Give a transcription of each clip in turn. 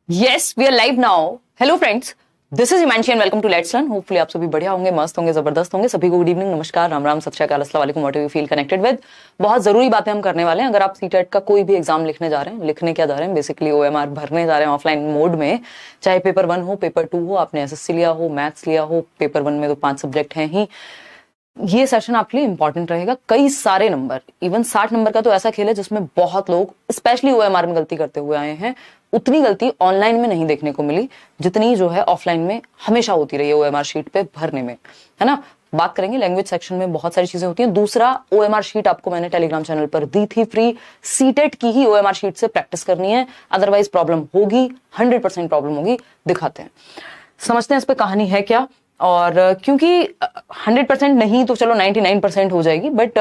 Yes, we are live now. Hello friends, this is Himanshi and welcome to Let's Learn. Hopefully आप सभी बढ़िया होंगे, मस्त होंगे, जबरदस्त होंगे। सभी को गुड इवनिंग, नमस्कार, राम राम, सत श्री अकाल, अस्सलाम वालेकुम, what you feel connected with. बहुत जरूरी बातें हम करने वाले हैं। अगर आप सीटेट का कोई भी एग्जाम लिखने जा रहे हैं, लिखने क्या जा रहे हैं, बेसिकली ओएमआर भरने जा रहे हैं ऑफलाइन मोड में, चाहे पेपर 1 हो, पेपर 2 हो, आपने एसएससी लिया हो, मैथ्स लिया हो, पेपर 1 में तो 5 सब्जेक्ट हैं ही, ये सेशन आपके लिए इंपॉर्टेंट रहेगा। कई सारे नंबर, इवन 60 नंबर का तो ऐसा खेल है जिसमें बहुत लोग स्पेशली ओएमआर में गलती करते हुए आए हैं। उतनी गलती ऑनलाइन में नहीं देखने को मिली जितनी जो है ऑफलाइन में हमेशा होती रही है ओएमआर शीट पे भरने में, है ना। बात करेंगे लैंग्वेज सेक्शन में बहुत सारी चीजें होती हैं। दूसरा, ओएमआर शीट आपको मैंने टेलीग्राम चैनल पर दी थी फ्री। सीटेट की ही ओएमआर शीट से प्रैक्टिस करनी है, अदरवाइज प्रॉब्लम होगी, 100% प्रॉब्लम होगी। दिखाते हैं, समझते हैं इस पे कहानी है क्या। और क्योंकि 100% नहीं तो चलो 99% हो जाएगी, बट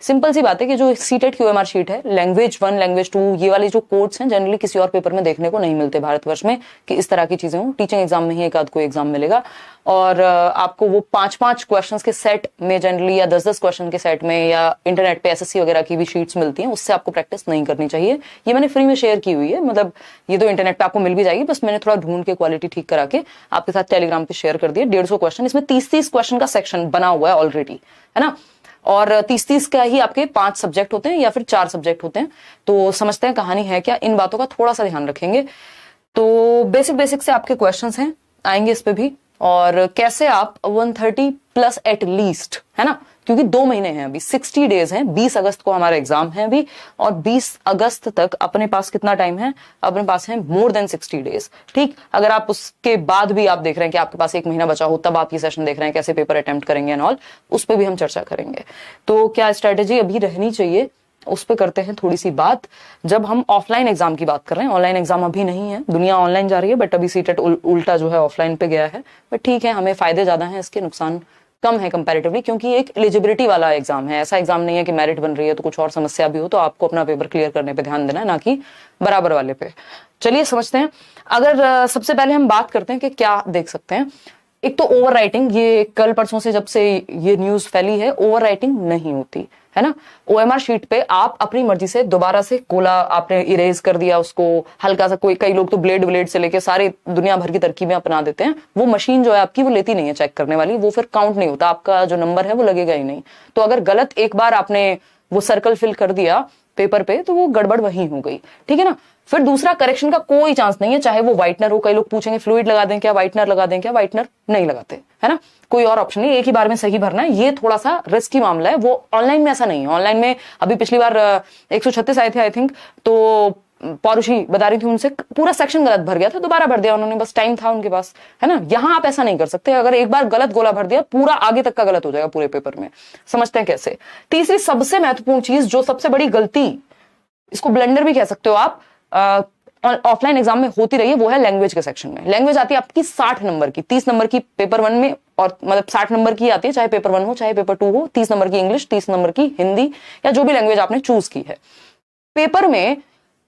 सिंपल सी बात है कि जो सीटेट की ओएमआर शीट है, लैंग्वेज 1, लैंग्वेज 2, ये वाले जो कोड्स हैं जनरली किसी और पेपर में देखने को नहीं मिलते भारतवर्ष में कि इस तरह की चीजें हो। टीचिंग एग्जाम में ही एक आध कोई एग्जाम मिलेगा और आपको वो 5-5 क्वेश्चंस के सेट में जनरली या 10-10 क्वेश्चन के सेट में या इंटरनेट पे एसएससी वगैरह की भी शीट्स मिलती हैं, उससे आपको प्रैक्टिस नहीं करनी चाहिए। ये मैंने फ्री में शेयर की हुई है, मतलब ये तो इंटरनेट पे आपको मिल भी जाएगी, बस मैंने थोड़ा ढूंढ के क्वालिटी ठीक करा के आपके साथ टेलीग्राम पे शेयर कर दिया। 150 क्वेश्चन, इसमें 30-30 क्वेश्चन का सेक्शन बना हुआ है ऑलरेडी, है ना। और 30-30 का ही आपके 5 सब्जेक्ट होते हैं या फिर 4 सब्जेक्ट होते हैं। तो समझते हैं कहानी है क्या, इन बातों का थोड़ा सा ध्यान रखेंगे। तो बेसिक से आपके क्वेश्चंस हैं, आएंगे इस पे भी, और कैसे आप 130 प्लस एट लीस्ट, है ना, क्योंकि 2 महीने हैं अभी, 60 डेज हैं। 20 अगस्त को हमारा एग्जाम है अभी, और 20 अगस्त तक अपने पास कितना टाइम है, अपने पास है मोर देन 60 डेज। ठीक, अगर आप उसके बाद भी आप देख रहे हैं कि आपके पास 1 महीना बचा हो, तब आप ये सेशन देख रहे हैं कैसे पेपर अटेम्प्ट करेंगे एंड ऑल, उस पर भी हम चर्चा करेंगे। तो क्या स्ट्रेटेजी अभी रहनी चाहिए, उस पे करते हैं थोड़ी सी बात। जब हम ऑफलाइन एग्जाम की बात कर रहे हैं, ऑनलाइन एग्जाम अभी नहीं है, दुनिया ऑनलाइन जा रही है, बट अभी सीटेट उल्टा जो है ऑफलाइन पे गया है। बट ठीक है, हमें फायदे ज्यादा हैं इसके, नुकसान कम है कंपैरेटिवली, क्योंकि एक एलिजिबिलिटी वाला एग्जाम है। ऐसा एग्जाम नहीं है कि मेरिट बन रही है तो कुछ और समस्या भी हो तो आपको अपना पेपर क्लियर करने पे ध्यान देना है, ना कि बराबर वाले पे। चलिए समझते हैं। अगर सबसे पहले हम बात करते हैं कि क्या देख सकते हैं। एक तो ओवर राइटिंग, ये कल परसों से जब से ये न्यूज फैली है, ओवर राइटिंग नहीं होती, है ना। ओएमआर शीट पे आप अपनी मर्जी से दोबारा से कोला आपने इरेज कर दिया उसको, हल्का सा, कोई कई लोग तो ब्लेड से लेके सारे दुनिया भर की तरकीबें अपना देते हैं। वो मशीन जो है आपकी वो लेती नहीं है चेक करने वाली, वो फिर काउंट नहीं होता, आपका जो नंबर है वो लगेगा ही नहीं। तो अगर गलत एक बार आपने वो सर्कल फिल कर दिया पेपर पे तो वो गड़बड़ वहीं हो गई, ठीक है ना। फिर दूसरा, करेक्शन का कोई चांस नहीं है, चाहे वो व्हाइटनर हो। कई लोग पूछेंगे फ्लूइड लगा दें क्या, व्हाइटनर लगा दें क्या, व्हाइटनर नहीं लगाते, है ना। कोई और ऑप्शन नहीं, एक ही बार में सही भरना है। ये थोड़ा सा रिस्की मामला है, वो ऑनलाइन में ऐसा नहीं है। ऑनलाइन में अभी पिछली बार 136 आए थे आई थिंक, तो पौरुषी बता रही थी, उनसे पूरा सेक्शन गलत भर गया था, दोबारा भर दिया उन्होंने, बस टाइम था उनके पास, है ना। यहाँ आप ऐसा नहीं कर सकते, अगर एक बार गलत गोला भर दिया पूरा आगे तक का गलत हो जाएगा पूरे पेपर में। समझते हैं कैसे। तीसरी सबसे महत्वपूर्ण चीज, जो सबसे बड़ी गलती, इसको ब्लेंडर भी कह सकते हो आप, ऑफलाइन एग्जाम में होती रही है, वो है लैंग्वेज के सेक्शन में। लैंग्वेज आती है आपकी 60 नंबर की, 30 नंबर की पेपर 1 में, और मतलब 60 नंबर की आती है, चाहे पेपर 1 हो चाहे पेपर 2 हो। 30 नंबर की इंग्लिश, 30 नंबर की हिंदी, या जो भी लैंग्वेज आपने चूज की है। पेपर में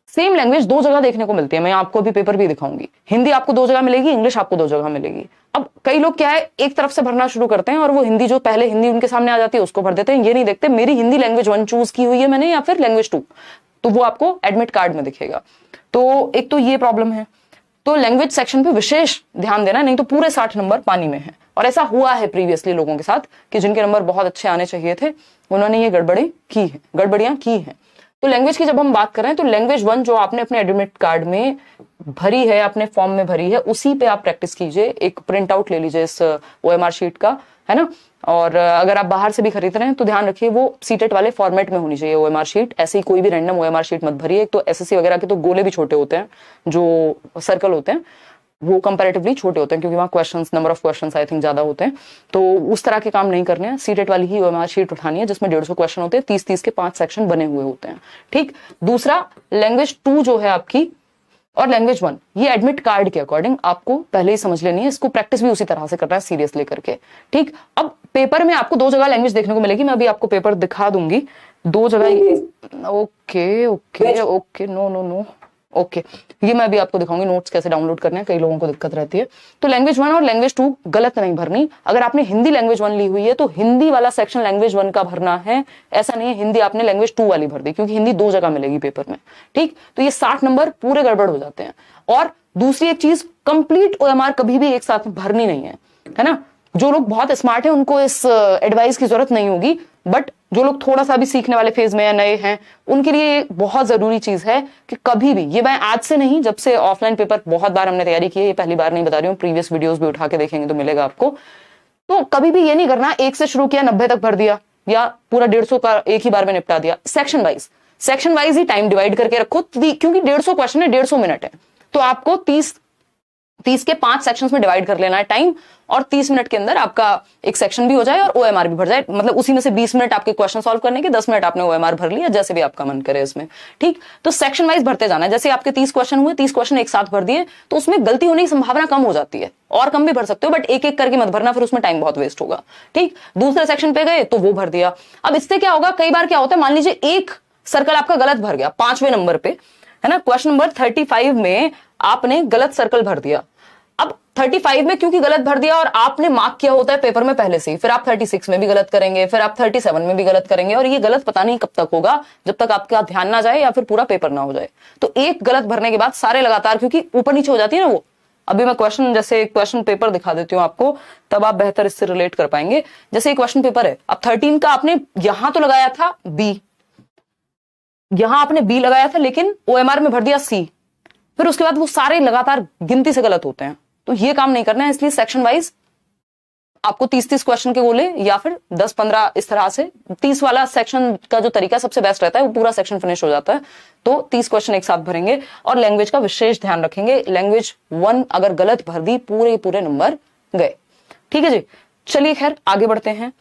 सेम लैंग्वेज 2 जगह देखने को मिलती है, मैं आपको अभी पेपर भी दिखाऊंगी। हिंदी आपको 2 जगह मिलेगी, इंग्लिश आपको 2 जगह मिलेगी। अब कई लोग क्या है, एक तरफ से भरना शुरू करते हैं और वो हिंदी, जो पहले हिंदी उनके सामने आ जाती है उसको भर देते हैं। ये नहीं देखते मेरी हिंदी लैंग्वेज 1 चूज की हुई है मैंने या फिर लैंग्वेज 2, तो वो आपको एडमिट कार्ड में दिखेगा। तो एक तो ये प्रॉब्लम है, तो लैंग्वेज सेक्शन पे विशेष ध्यान देना, नहीं तो पूरे 60 नंबर पानी में है। और ऐसा हुआ है प्रीवियसली लोगों के साथ कि जिनके नंबर बहुत अच्छे आने चाहिए थे, उन्होंने ये गड़बड़ियां की हैं। तो लैंग्वेज की जब हम बात कर रहे हैं, तो लैंग्वेज 1 जो आपने अपने एडमिट कार्ड में भरी है, अपने फॉर्म में भरी है, उसी पे आप प्रैक्टिस कीजिए। एक प्रिंट आउट ले लीजिए इस ओएमआर शीट का, है ना। और अगर आप बाहर से भी खरीद रहे हैं तो ध्यान रखिए वो सीटेट वाले फॉर्मेट में होनी चाहिए ओएमआर शीट। ऐसी कोई भी रैंडम ओएमआर शीट मत भरिए। एक तो एसएससी वगैरह के तो गोले भी छोटे होते हैं, जो सर्कल होते हैं वो कंपैरेटिवली छोटे होते हैं, क्योंकि वहाँ questions, number of questions I think ज्यादा होते हैं। तो उस तरह के काम नहीं करने हैं। सीटेट वाली ही ओएमआर शीट उठानी है जिसमें 150 क्वेश्चन होते हैं, 30-30 के 5 सेक्शन बने हुए होते हैं, ठीक। दूसरा, लैंग्वेज 2 जो है आपकी और लैंग्वेज 1, ये एडमिट कार्ड के अकॉर्डिंग आपको पहले ही समझ लेनी है। इसको प्रैक्टिस भी उसी तरह से करना है, सीरियस लेकर के, ठीक। अब पेपर में आपको 2 जगह लैंग्वेज देखने को मिलेगी, मैं अभी आपको पेपर दिखा दूंगी। 2 जगह, okay okay okay, no no no, okay ये मैं भी आपको दिखाऊंगी नोट्स कैसे डाउनलोड करने हैं, कई लोगों को दिक्कत रहती है। तो लैंग्वेज 1 और लैंग्वेज 2 गलत नहीं भरनी। अगर आपने हिंदी लैंग्वेज 1 ली हुई है तो हिंदी वाला सेक्शन लैंग्वेज 1 का भरना है, ऐसा नहीं है हिंदी आपने लैंग्वेज 2 वाली भर दी, क्योंकि हिंदी 2 जगह मिलेगी पेपर में। ठीक, तो ये 60 नंबर पूरे गड़बड़ हो जाते हैं। और दूसरी एक चीज, कंप्लीट OMR कभी भी एक साथ भरनी नहीं है ना। जो लोग बहुत स्मार्ट हैं उनको इस एडवाइस की जरूरत नहीं होगी, बट जो लोग थोड़ा सा भी सीखने वाले फेज में या नए हैं उनके लिए बहुत जरूरी चीज है कि कभी भी, ये मैं आज से नहीं, जब से ऑफलाइन पेपर बहुत बार हमने तैयारी की है, ये पहली बार नहीं बता रही हूँ, प्रीवियस वीडियोस भी उठा के देखेंगे तो मिलेगा आपको। तो कभी भी ये नहीं करना 1 से शुरू किया 90 तक भर दिया या पूरा 150 का एक ही बार में निपटा दिया। सेक्शन वाइज ही टाइम डिवाइड करके रखो, क्योंकि 150 क्वेश्चन है, 150 मिनट है, तो आपको 30 के 5 सेक्शंस में डिवाइड कर लेना है टाइम, और 30 मिनट के अंदर आपका एक सेक्शन भी हो जाए और OMR भी भर जाए। मतलब उसी में से 20 मिनट आपके क्वेश्चन सॉल्व करने के, 10 मिनट आपने OMR भर लिया, जैसे भी आपका मन करे इसमें। ठीक, तो सेक्शन वाइज भरते जाना है। जैसे आपके 30 क्वेश्चन हुए, 30 क्वेश्चन एक साथ भर दिए तो उसमें गलती होने की संभावना कम हो जाती है, और कम भी भर सकते हो, बट एक एक करके मत भरना, फिर उसमें टाइम बहुत वेस्ट होगा। ठीक, दूसरे सेक्शन पे गए तो वो भर दिया। अब इससे क्या होगा, कई बार क्या होता है, मान लीजिए एक सर्कल आपका गलत भर गया 5वें नंबर पे, है ना, क्वेश्चन नंबर 35 में आपने गलत सर्कल भर दिया। अब 35 में क्योंकि गलत भर दिया और आपने मार्क किया होता है पेपर में पहले से ही, फिर आप 36 में भी गलत करेंगे, फिर आप 37 में भी गलत करेंगे, और ये गलत पता नहीं कब तक होगा, जब तक आपका ध्यान ना जाए या फिर पूरा पेपर ना हो जाए। तो एक गलत भरने के बाद सारे लगातार, क्योंकि ऊपर नीचे हो जाती है ना वो। अभी मैं क्वेश्चन पेपर दिखा देती हूँ आपको, तब आप बेहतर इससे रिलेट कर पाएंगे। जैसे क्वेश्चन पेपर है, अब 13 का आपने यहां तो लगाया था B, यहां आपने B लगाया था, लेकिन OMR में भर दिया C, फिर उसके बाद वो सारे लगातार गिनती से गलत होते हैं। तो ये काम नहीं करना है, इसलिए सेक्शन वाइज आपको 30-30 क्वेश्चन के गोले, या फिर 10-15 इस तरह से। 30 वाला सेक्शन का जो तरीका सबसे बेस्ट रहता है, वो पूरा सेक्शन फिनिश हो जाता है। तो 30 क्वेश्चन एक साथ भरेंगे, और लैंग्वेज का विशेष ध्यान रखेंगे। लैंग्वेज 1 अगर गलत भर दी, पूरे नंबर गए। ठीक है जी, चलिए खैर आगे बढ़ते हैं।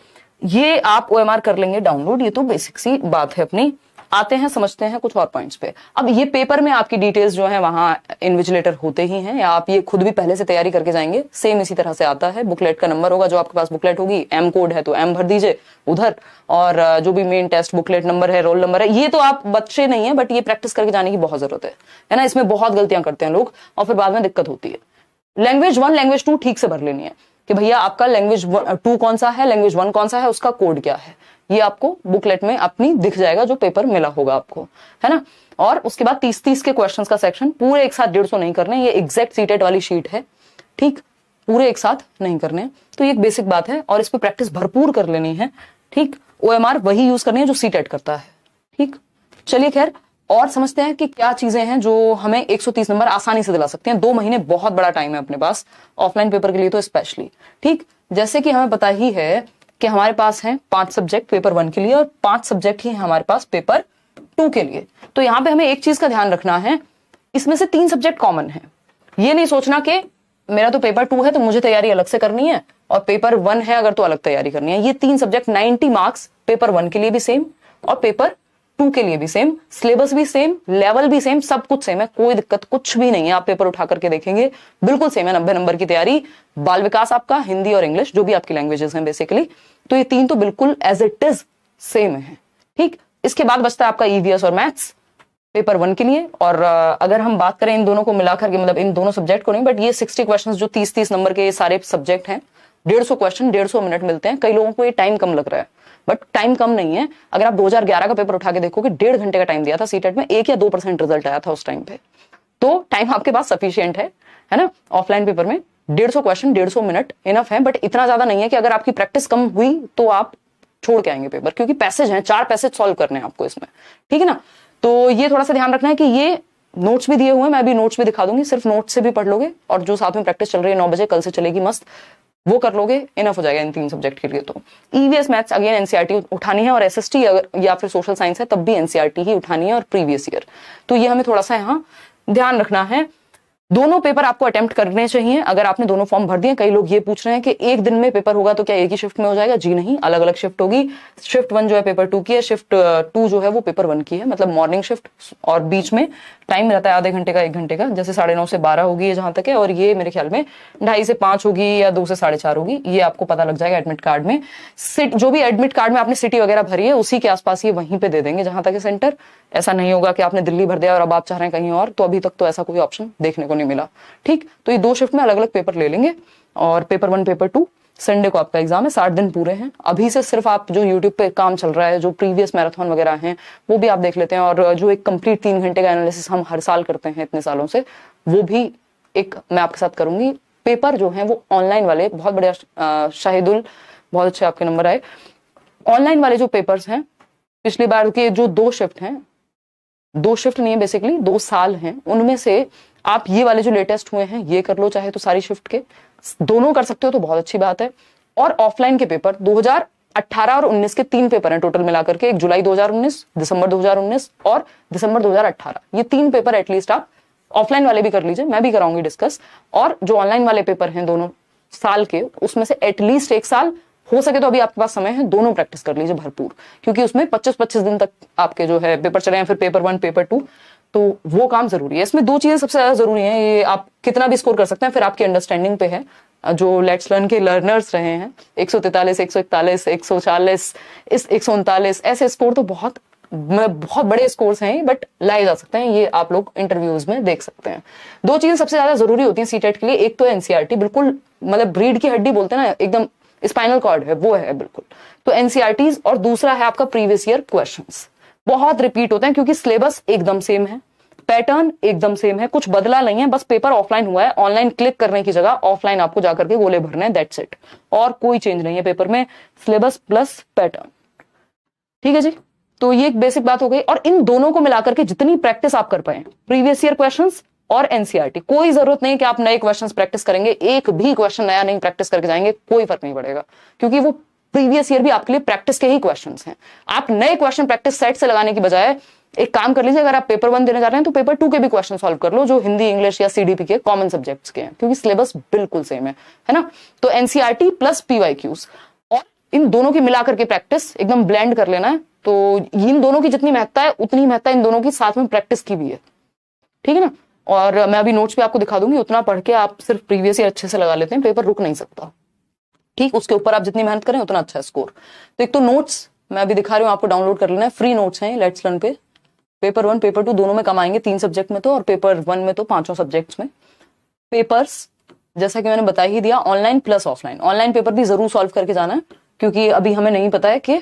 ये आप OMR कर लेंगे डाउनलोड, ये तो बेसिक सी बात है अपनी। आते हैं, समझते हैं कुछ और पॉइंट्स पे। अब ये पेपर में आपकी डिटेल्स जो है वहां इन्विजिलेटर होते ही हैं, या आप ये खुद भी पहले से तैयारी करके जाएंगे, सेम इसी तरह से आता है। बुकलेट का नंबर होगा, जो आपके पास बुकलेट होगी, M कोड है तो M भर दीजिए उधर, और जो भी मेन टेस्ट बुकलेट नंबर है, रोल नंबर है, ये तो आप बच्चे नहीं है, बट ये प्रैक्टिस करके जाने की बहुत जरूरत है ना। इसमें बहुत गलतियां करते हैं लोग और फिर बाद में दिक्कत होती है। लैंग्वेज 1 लैंग्वेज 2 ठीक से भर लेनी है कि भैया आपका लैंग्वेज 2 कौन सा है, लैंग्वेज 1 कौन सा है, उसका कोड क्या है, ये आपको बुकलेट में अपनी दिख जाएगा, जो पेपर मिला होगा आपको, है ना। और उसके बाद 30-30 के क्वेश्चंस का सेक्शन पूरे एक साथ 150 नहीं करने, ये एग्जैक्ट सीटेट वाली शीट है। ठीक, पूरे एक साथ नहीं करने, तो ये एक बेसिक बात है, और इस पे प्रैक्टिस भरपूर कर लेनी है। ठीक, OMR वही यूज करनी है जो सीटेट करता है। ठीक, चलिए खैर और समझते हैं कि क्या चीजें हैं जो हमें 130 नंबर आसानी से दिला सकते हैं। 2 महीने बहुत बड़ा टाइम है अपने पास, ऑफलाइन पेपर के लिए तो स्पेशली। ठीक, जैसे कि हमें पता ही है कि हमारे पास हैं 5 सब्जेक्ट पेपर 1 के लिए, और 5 सब्जेक्ट ही हमारे पास पेपर 2 के लिए। तो यहां पे हमें एक चीज का ध्यान रखना है, इसमें से 3 सब्जेक्ट कॉमन है। ये नहीं सोचना कि मेरा तो पेपर 2 है तो मुझे तैयारी अलग से करनी है, और पेपर 1 है अगर तो अलग तैयारी करनी है। ये 3 सब्जेक्ट 90 मार्क्स, पेपर 1 के लिए भी सेम और पेपर 2 के लिए भी सेम, सिलेबस भी सेम, लेवल भी सेम, सब कुछ सेम है, कोई दिक्कत कुछ भी नहीं है। आप पेपर उठा करके देखेंगे बिल्कुल सेम है। 90 नंबर की तैयारी, बाल विकास आपका, हिंदी और इंग्लिश, जो भी आपकी लैंग्वेजेस हैं बेसिकली, तो ये 3 तो बिल्कुल एज इट इज सेम है। ठीक, इसके बाद बचता है आपका EVS और मैथ्स पेपर 1 के लिए। और अगर हम बात करें इन दोनों को मिलाकर के, मतलब इन दोनों सब्जेक्ट को नहीं, बट ये 60 क्वेश्चन जो 30-30 नंबर के सारे सब्जेक्ट हैं, 150 क्वेश्चन 150 मिनट मिलते हैं। कई लोगों को ये टाइम कम लग रहा है, बट टाइम कम नहीं है। अगर आप 2011 का पेपर उठा के देखोगे, 1.5 घंटे का टाइम दिया था सीटेट में, 1 या 2% रिजल्ट आया था उस टाइम पे। तो टाइम आपके पास सफिशिएंट है ना। ऑफलाइन पेपर में 150 क्वेश्चन 150 मिनट इनफ है, बट इतना ज्यादा नहीं है कि अगर आपकी प्रैक्टिस कम हुई तो आप छोड़ के आएंगे पेपर, क्योंकि पैसेज हैं, 4 पैसेज सॉल्व करने हैं आपको इसमें। ठीक है ना, तो ये थोड़ा सा ध्यान रखना है कि ये नोट्स भी दिए हुए हैं, मैं भी नोट्स भी दिखा दूंगी, सिर्फ नोट्स से भी पढ़ लोगे, और जो साथ में प्रैक्टिस चल रही है 9 बजे कल से चलेगी मस्त, वो कर लोगे, इनफ हो जाएगा इन 3 सब्जेक्ट के लिए। तो EVS मैथ्स अगेन NCERT उठानी है, और SST अगर या फिर सोशल साइंस है तब भी NCERT ही उठानी है, और प्रीवियस ईयर। तो ये हमें थोड़ा सा यहाँ ध्यान रखना है। दोनों पेपर आपको अटेम्प्ट करने चाहिए अगर आपने दोनों फॉर्म भर दिए। कई लोग ये पूछ रहे हैं कि एक दिन में पेपर होगा तो क्या एक ही शिफ्ट में हो जाएगा? जी नहीं, अलग अलग शिफ्ट होगी। शिफ्ट 1 जो है पेपर 2 की है, शिफ्ट 2 जो है वो पेपर 1 की है, मतलब मॉर्निंग शिफ्ट और बीच में टाइम रहता है आधे घंटे का 1 घंटे का, जैसे 9:30 से 12 होगी जहां तक है, और ये मेरे ख्याल में 2:30 से 5 होगी या 2 से 4:30 होगी, ये आपको पता लग जाएगा एडमिट कार्ड में। जो भी एडमिट कार्ड में आपने सिटी वगैरह भरी है उसी के आसपास ये वहीं पे दे देंगे जहां तक है सेंटर। ऐसा नहीं होगा कि आपने दिल्ली भर दिया और अब आप चाह रहे हैं कहीं और, तो अभी तक तो ऐसा कोई ऑप्शन देखने को नहीं मिला। ठीक, तो ये 2 शिफ्ट में अलग अलग पेपर ले लेंगे, और पेपर 1 पेपर 2 संडे को आपका एग्जाम है। 60 दिन पूरे हैं। अभी से सिर्फ आप जो यूट्यूब पे काम चल रहा है, जो प्रीवियस मैराथन वगैरह हैं वो भी आप देख लेते हैं, और जो एक कंप्लीट 3 घंटे का एनालिसिस हम हर साल करते हैं इतने सालों से, वो भी एक मैं आपके साथ करूंगी। पेपर जो है वो ऑनलाइन वाले बहुत बढ़िया, शाहिदुल बहुत अच्छे आपके नंबर आए। ऑनलाइन वाले जो पेपर्स हैं पिछली बार के जो 2 शिफ्ट हैं, 2 शिफ्ट नहीं है बेसिकली 2 साल हैं, उनमें से आप ये वाले जो लेटेस्ट हुए हैं ये कर लो, चाहे तो सारी शिफ्ट के दोनों कर सकते हो तो बहुत अच्छी बात है। और ऑफलाइन के पेपर 2018 और 19 के 3 पेपर हैं टोटल मिलाकर के, 1 जुलाई 2019, दिसंबर 2019 और दिसंबर 2018, ये 3 पेपर एटलीस्ट आप ऑफलाइन वाले भी कर लीजिए, मैं भी कराऊंगी डिस्कस। और जो ऑनलाइन वाले पेपर हैं दोनों साल के, उसमें से एटलीस्ट 1 साल हो सके तो अभी आपके पास समय है, दोनों प्रैक्टिस कर लीजिए भरपूर, क्योंकि उसमें 25-25 दिन तक आपके जो है पेपर चले हैं, फिर पेपर 1 पेपर 2, तो वो काम जरूरी है। इसमें 2 चीजें सबसे ज्यादा जरूरी हैं, ये आप कितना भी स्कोर कर सकते हैं, फिर आपकी अंडरस्टैंडिंग पे है। जो लेट्स लर्न के लर्नर्स रहे हैं 143, 141, 140, इस 139, ऐसे स्कोर तो बहुत बड़े स्कोर्स हैं, बट लाए जा सकते हैं, ये आप लोग इंटरव्यूज में देख सकते हैं। 2 चीजें सबसे ज्यादा जरूरी होती हैं सीटेट के लिए, एक तो एनसीईआरटी, बिल्कुल मतलब ब्रीड की हड्डी बोलते हैं ना, एकदम स्पाइनल कॉर्ड है वो है बिल्कुल, तो एनसीईआरटीज, और दूसरा है आपका प्रीवियस ईयर क्वेश्चंस। बहुत रिपीट होते हैं क्योंकि सिलेबस एकदम सेम है, पैटर्न एकदम सेम है, कुछ बदला नहीं है, बस पेपर ऑफलाइन हुआ है, ऑनलाइन क्लिक करने की जगह ऑफलाइन आपको जाकर के गोले भरने हैं, दैट्स इट, और कोई चेंज नहीं है पेपर में, सिलेबस प्लस पैटर्न। ठीक है जी, तो ये एक बेसिक बात हो गई। और इन दोनों को मिलाकर के जितनी प्रैक्टिस आप कर पाए, प्रीवियस ईयर क्वेश्चंस और एनसीईआरटी, कोई जरूरत नहीं कि आप नए क्वेश्चंस प्रैक्टिस करेंगे, एक भी क्वेश्चन नया नहीं प्रैक्टिस करके जाएंगे, कोई फर्क नहीं पड़ेगा, क्योंकि वो प्रीवियस ईयर भी आपके लिए प्रैक्टिस के ही क्वेश्चंस हैं। आप नए क्वेश्चन प्रैक्टिस सेट से लगाने की बजाय एक काम कर लीजिए, अगर आप पेपर 1 देने जा रहे हैं तो पेपर 2 के भी क्वेश्चन सॉल्व कर लो, जो हिंदी, इंग्लिश या सीडीपी के कॉमन सब्जेक्ट्स के हैं, क्योंकि सिलेबस बिल्कुल सेम है ना। तो एनसीईआरटी प्लस पीवाईक्यूज, और इन दोनों की मिलाकर के प्रैक्टिस एकदम ब्लेंड कर लेना है। तो इन दोनों की जितनी महत्ता है उतनी महत्ता इन दोनों की साथ में प्रैक्टिस की भी है, ठीक है ना। और मैं अभी नोट्स भी आपको दिखा दूंगी, उतना पढ़ के आप सिर्फ प्रीवियस ईयर अच्छे से लगा लेते हैं, पेपर रुक नहीं सकता। ठीक, उसके ऊपर आप जितनी मेहनत करें उतना अच्छा स्कोर। तो एक तो नोट्स मैं अभी दिखा रही हूँ, आपको डाउनलोड कर लेना है, फ्री नोट्स हैं लेट्स लर्न पे। पेपर 1 पेपर 2 दोनों में कम आएंगे, 3 सब्जेक्ट में तो, और पेपर 1 में तो 5 सब्जेक्ट्स में। पेपर्स जैसा कि मैंने बता ही दिया, online plus offline. Online paper भी जरूर सॉल्व करके जाना है, क्योंकि अभी हमें नहीं पता है कि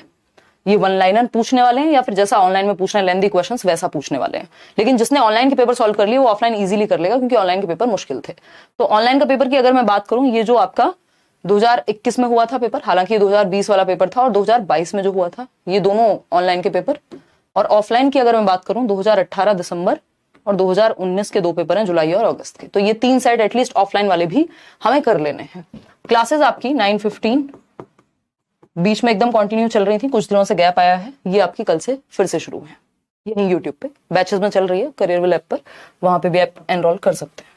ये 1 लाइनर पूछने वाले हैं या फिर जैसा ऑनलाइन में पूछना है लेंथी क्वेश्चंस वैसा पूछने वाले हैं। लेकिन जिसने ऑनलाइन के पेपर सॉल्व कर लिए वो ऑफलाइन इजीली कर लेगा, क्योंकि ऑनलाइन के पेपर मुश्किल थे। तो ऑनलाइन का पेपर की अगर मैं बात करूं, ये जो आपका 2021 में हुआ था पेपर, हालांकि 2020 वाला पेपर था, और 2022 में जो हुआ था, ये दोनों ऑनलाइन के पेपर। और ऑफलाइन की अगर मैं बात करूं, 2018 दिसंबर और 2019 के 2 पेपर हैं, जुलाई और अगस्त के। तो ये 3 सेट एटलीस्ट ऑफलाइन वाले भी हमें कर लेने हैं। क्लासेस आपकी 9:15 बीच में एकदम कंटिन्यू चल रही थी, कुछ दिनों से गैप आया है, ये आपकी कल से फिर से शुरू है, यही यूट्यूब पे बैचेस में चल रही है, करियरविल ऐप पर, वहां पे भी आप एनरोल कर सकते हैं।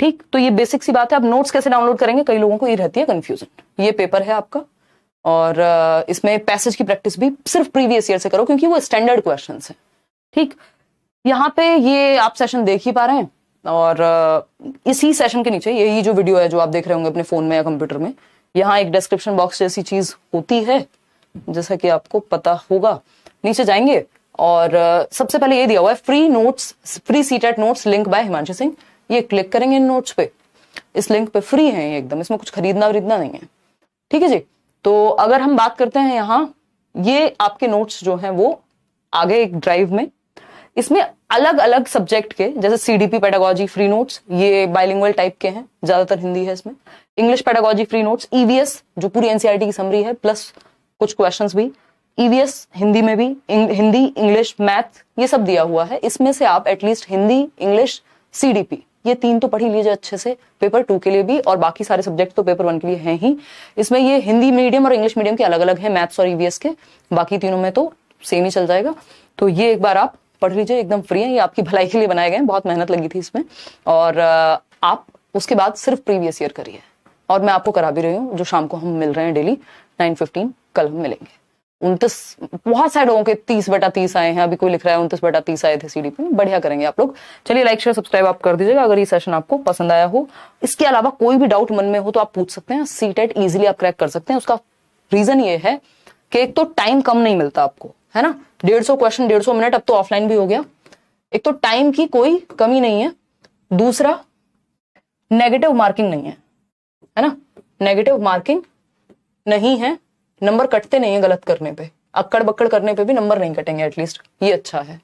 ठीक, तो ये बेसिक सी बात है। अब नोट्स कैसे डाउनलोड करेंगे, कई लोगों को ये रहती है कंफ्यूजन। ये पेपर है आपका, और इसमें पैसेज की प्रैक्टिस भी सिर्फ प्रीवियस ईयर से करो, क्योंकि वो स्टैंडर्ड क्वेश्चंस हैं। ठीक, यहाँ पे ये आप सेशन देख ही पा रहे हैं, और इसी सेशन के नीचे यही जो वीडियो है जो आप देख रहे होंगे अपने फोन में या कंप्यूटर में, यहाँ एक डिस्क्रिप्शन बॉक्स जैसी चीज होती है, जैसा कि आपको पता होगा। नीचे जाएंगे और सबसे पहले ये दिया हुआ है free notes, free CTET notes link by Himanshu Singh. ये क्लिक करेंगे इन नोट्स पे, इस लिंक पे फ्री है ये एकदम, इसमें कुछ खरीदना नहीं है। ठीक है जी, तो अगर हम बात करते हैं यहाँ, ये आपके नोट्स जो हैं वो आगे एक ड्राइव में, इसमें अलग अलग सब्जेक्ट के, जैसे सीडीपी पेडागोजी फ्री नोट्स, ये बाइलिंगुअल टाइप के हैं, ज्यादातर हिंदी है इसमें। English pedagogy free notes, EVS जो पूरी एनसीईआरटी की समरी है प्लस कुछ क्वेश्चंस भी, ईवीएस हिंदी में भी, हिंदी, इंग्लिश, मैथ, ये सब दिया हुआ है। इसमें से आप एटलीस्ट हिंदी, इंग्लिश, सीडीपी, ये 3 तो पढ़ ही लीजिए अच्छे से, पेपर 2 के लिए भी, और बाकी सारे सब्जेक्ट तो पेपर 1 के लिए हैं ही। इसमें ये हिंदी मीडियम और इंग्लिश मीडियम के अलग अलग है, मैथ्स और ईवीएस के, बाकी तीनों में तो सेम ही चल जाएगा। तो ये एक बार आप पढ़ लीजिए, एकदम फ्री है, ये आपकी भलाई के लिए बनाए गए हैं, बहुत मेहनत लगी थी इसमें। और आप उसके बाद सिर्फ प्रीवियस ईयर करिए, और मैं आपको करा भी रही हूँ, जो शाम को हम मिल रहे हैं डेली 9:15, कल हम मिलेंगे। 29, बहुत सारे लोगों के 30/30 आए हैं, अभी कोई लिख रहा है 29/30 आए थे सीडीपी में, बढ़िया करेंगे आप लोग। चलिए लाइक शेयर सब्सक्राइब आप कर दीजिएगा अगर ये सेशन आपको पसंद आया हो। इसके अलावा कोई भी डाउट मन में हो तो आप पूछ सकते हैं, सीटेट इजीली आप क्रैक कर सकते हैं। उसका रीजन ये है कि एक तो टाइम कम नहीं मिलता आपको, है ना, 150 क्वेश्चन 150 मिनट, अब तो ऑफलाइन भी हो गया। एक तो टाइम की कोई कमी नहीं है, दूसरा नेगेटिव मार्किंग नहीं है ना, नेगेटिव मार्किंग नहीं है, नंबर कटते नहीं है गलत करने पे, अक्कड़ बक्कड़ करने पे भी नंबर नहीं कटेंगे, एटलीस्ट ये अच्छा है।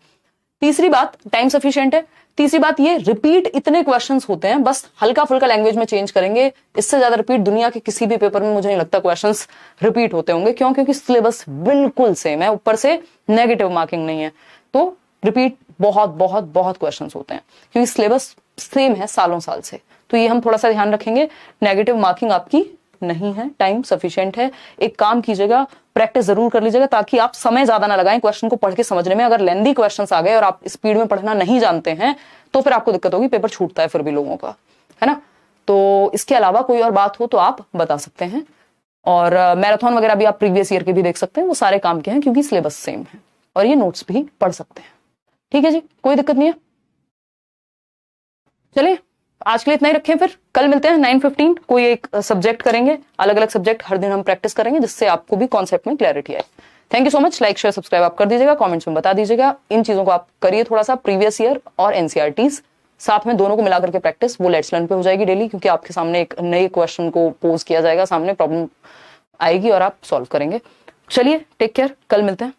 तीसरी बात टाइम सफिशिएंट है। तीसरी बात ये रिपीट इतने क्वेश्चंस होते हैं, बस हल्का फुल्का लैंग्वेज में चेंज करेंगे, इससे ज्यादा रिपीट दुनिया के किसी भी पेपर में मुझे नहीं लगता क्वेश्चंस रिपीट होते होंगे। क्यों? क्योंकि सिलेबस बिल्कुल सेम है, ऊपर से नेगेटिव मार्किंग नहीं है, तो रिपीट बहुत बहुत बहुत क्वेश्चंस होते हैं क्योंकि सिलेबस सेम है सालों साल से। तो ये हम थोड़ा सा ध्यान रखेंगे, नेगेटिव मार्किंग आपकी नहीं है, टाइम सफिशिएंट है। एक काम कीजिएगा, प्रैक्टिस जरूर कर लीजिएगा ताकि आप समय ज्यादा ना लगाएं क्वेश्चन को पढ़ के समझने में। अगर लेंदी क्वेश्चंस आ गए और आप स्पीड में पढ़ना नहीं जानते हैं तो फिर आपको दिक्कत होगी, पेपर छूटता है फिर भी लोगों का, है ना। तो इसके अलावा कोई और बात हो तो आप बता सकते हैं। और मैराथन वगैरह भी आप प्रीवियस ईयर के भी देख सकते हैं, वो सारे काम के हैं क्योंकि सिलेबस सेम है, और ये नोट्स भी पढ़ सकते हैं। ठीक है जी, कोई दिक्कत नहीं है। चलिए आज के लिए इतना ही रखें, फिर कल मिलते हैं 9:15, कोई एक सब्जेक्ट करेंगे, अलग अलग सब्जेक्ट हर दिन हम प्रैक्टिस करेंगे जिससे आपको भी कॉन्सेप्ट में क्लैरिटी आए। Thank you so much. Like share subscribe आप कर दीजिएगा, कमेंट्स में बता दीजिएगा। इन चीजों को आप करिए थोड़ा सा, प्रीवियस ईयर और एनसीईआरटीज साथ में दोनों को मिलाकर के प्रैक्टिस, वो लेट्स लर्न पे हो जाएगी डेली, क्योंकि आपके सामने एक नए क्वेश्चन को पोज किया जाएगा, सामने प्रॉब्लम आएगी और आप सॉल्व करेंगे। चलिए टेक केयर, कल मिलते हैं।